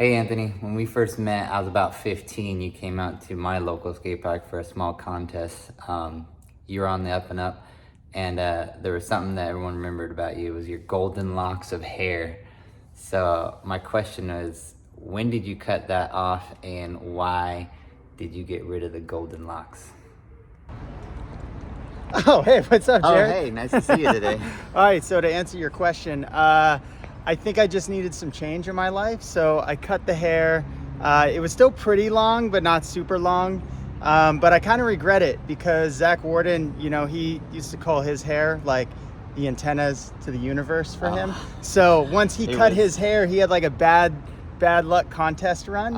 Hey Anthony, when we first met, I was about 15. You came out to my local skate park for a small contest. You were on the up and up, and there was something that everyone remembered about you. It was your golden locks of hair. So my question is, when did you cut that off, and why did you get rid of the golden locks? Oh, hey, what's up, Oh, Jared? hey, nice to see you today. All right, so to answer your question, I think I just needed some change in my life, so I cut the hair. It was still pretty long, but not super long. But I kind of regret it because Zach Warden, he used to call his hair like the antennas to the universe for him. So once he cut his hair, he had like a bad luck contest run.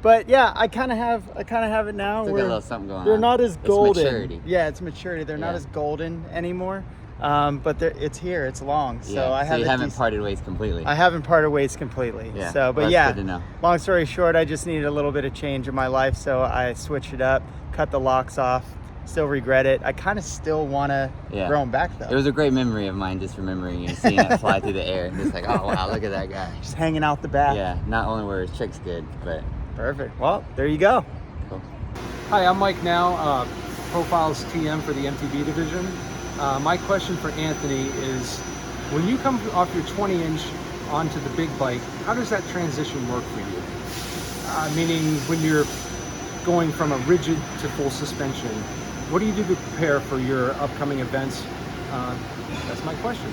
But yeah, I kind of have it now. Still got a little something going They're on. not as It's golden. maturity. Yeah, it's maturity. They're not as golden anymore. But it's here. It's long. So Yeah, I have. you haven't parted ways completely. I haven't parted ways completely. Yeah, So, but that's yeah. good to know. Long story short, I just needed a little bit of change in my life, so I switched it up, cut the locks off. Still regret it. I kind of still want to grow them back though. It was a great memory of mine, just remembering you, seeing it fly through the air. Just like, oh wow, look at that guy. Just hanging out the back. Yeah, not only were his tricks good, but Perfect. Well, there you go. cool. Hi, I'm Mike Now, Profiles TM for the MTB division. My question for Anthony is, when you come off your 20-inch onto the big bike, how does that transition work for you? Meaning when you're going from a rigid to full suspension, what do you do to prepare for your upcoming events? That's my question.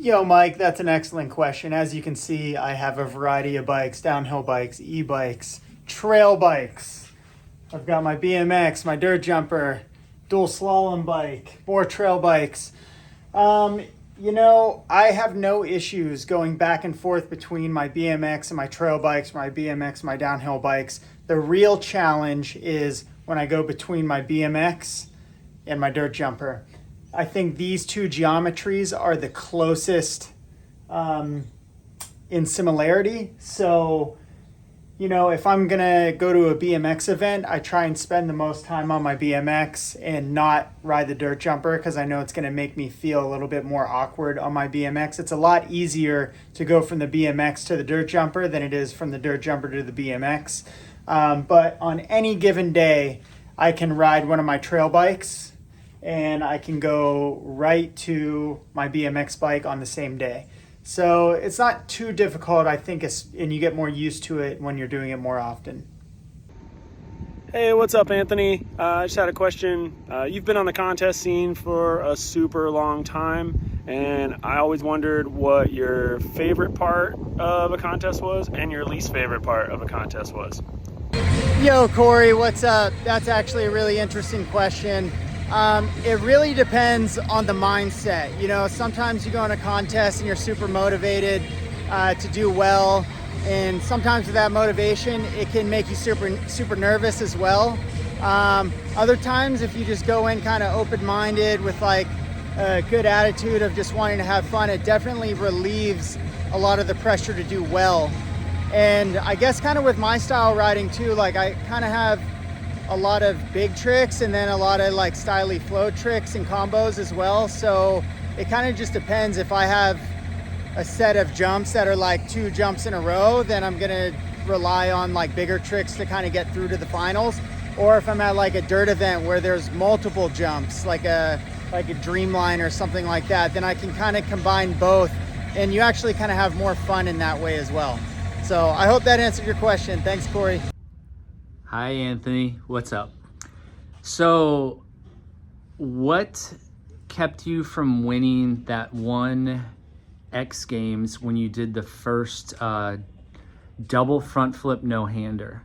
Yo, Mike, that's an excellent question. As you can see, I have a variety of bikes, downhill bikes, e-bikes, trail bikes. I've got my BMX, my dirt jumper, dual slalom bike, more trail bikes. I have no issues going back and forth between my BMX and my trail bikes, my BMX, my downhill bikes. The real challenge is when I go between my BMX and my dirt jumper. I think these two geometries are the closest in similarity. So, if I'm going to go to a BMX event, I try and spend the most time on my BMX and not ride the dirt jumper because I know it's going to make me feel a little bit more awkward on my BMX. It's a lot easier to go from the BMX to the dirt jumper than it is from the dirt jumper to the BMX. But on any given day, I can ride one of my trail bikes and I can go right to my BMX bike on the same day. So it's not too difficult, I think, and you get more used to it when you're doing it more often. Hey, what's up, Anthony? I just had a question. You've been on the contest scene for a super long time, and I always wondered what your favorite part of a contest was and your least favorite part of a contest was. Yo, Cory, what's up? That's actually a really interesting question. It really depends on the mindset. Sometimes you go in a contest and you're super motivated to do well. And sometimes with that motivation, it can make you super nervous as well. Other times, if you just go in kind of open-minded with like a good attitude of just wanting to have fun, it definitely relieves a lot of the pressure to do well. And I guess kind of with my style riding too, like I kind of have a lot of big tricks and then a lot of like styly flow tricks and combos as well. So it kind of just depends. If I have a set of jumps that are like 2 jumps in a row, then I'm gonna rely on like bigger tricks to kind of get through to the finals. Or if I'm at like a dirt event where there's multiple jumps, like a Dreamline or something like that, then I can kind of combine both and you actually kind of have more fun in that way as well. So I hope that answered your question. Thanks, Cory. Hi, Anthony. What's up? So, what kept you from winning that one X Games when you did the first double front flip no-hander?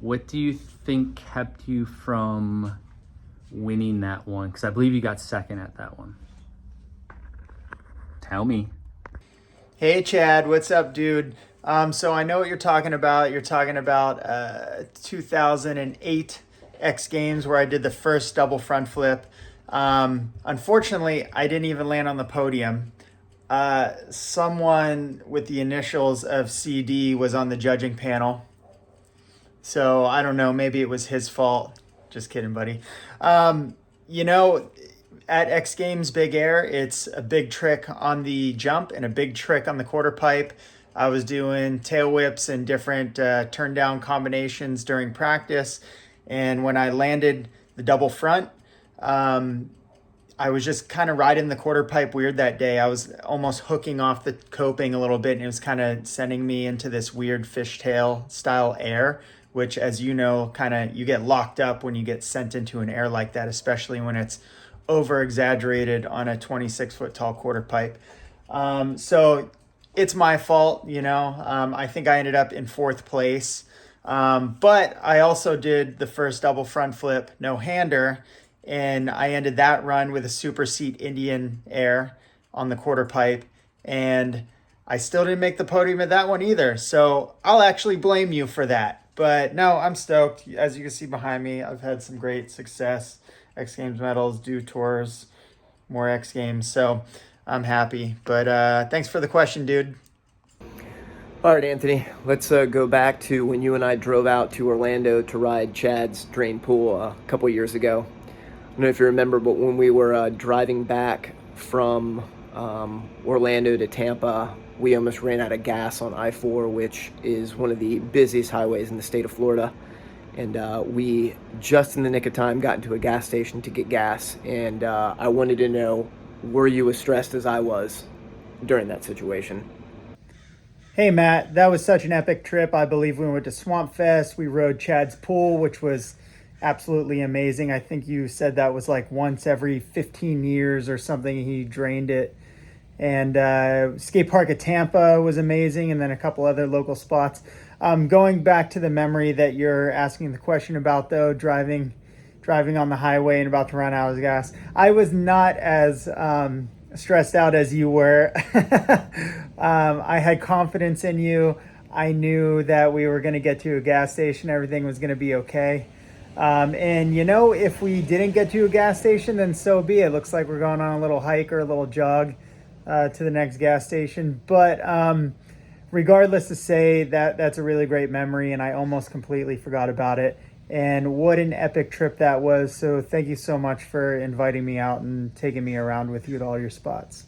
What do you think kept you from winning that one? Because I believe you got second at that one. Tell me. Hey, Chad. What's up, dude? So I know what you're talking about. You're talking about 2008 X Games where I did the first double front flip. Unfortunately, I didn't even land on the podium. Someone with the initials of CD was on the judging panel. So I don't know, maybe it was his fault. Just kidding, buddy. At X Games Big Air, it's a big trick on the jump and a big trick on the quarter pipe. I was doing tail whips and different turn down combinations during practice. And when I landed the double front, I was just kind of riding the quarter pipe weird that day. I was almost hooking off the coping a little bit, and it was kind of sending me into this weird fishtail style air, which, as you know, kind of you get locked up when you get sent into an air like that, especially when it's over exaggerated on a 26-foot tall quarter pipe. So it's my fault, you know. I think I ended up in 4th place. But I also did the first double front flip no-hander, and I ended that run with a super seat Indian air on the quarter pipe. And I still didn't make the podium at that one either. So I'll actually blame you for that. But no, I'm stoked. As you can see behind me, I've had some great success. X Games medals, do tours, more X Games. So I'm happy. But thanks for the question, dude. All right, Anthony, let's go back to when you and I drove out to Orlando to ride Chad's drain pool a couple years ago. I don't know if you remember, but when we were driving back from Orlando to Tampa, we almost ran out of gas on I-4, which is one of the busiest highways in the state of Florida. And we, just in the nick of time, got into a gas station to get gas. And I wanted to know, were you as stressed as I was during that situation? Hey, Matt, that was such an epic trip. I believe we went to Swamp Fest. We rode Chad's pool, which was absolutely amazing. I think you said that was like once every 15 years or something he drained it. And skate park at Tampa was amazing, and then a couple other local spots. Going back to the memory that you're asking the question about, though, driving on the highway and about to run out of gas, I was not as stressed out as you were. I had confidence in you. I knew that we were going to get to a gas station. Everything was going to be okay. And, you know, if we didn't get to a gas station, then so be it. Looks like we're going on a little hike or a little jog to the next gas station. But regardless, to say that that's a really great memory, and I almost completely forgot about it. And what an epic trip that was. So thank you so much for inviting me out and taking me around with you at all your spots.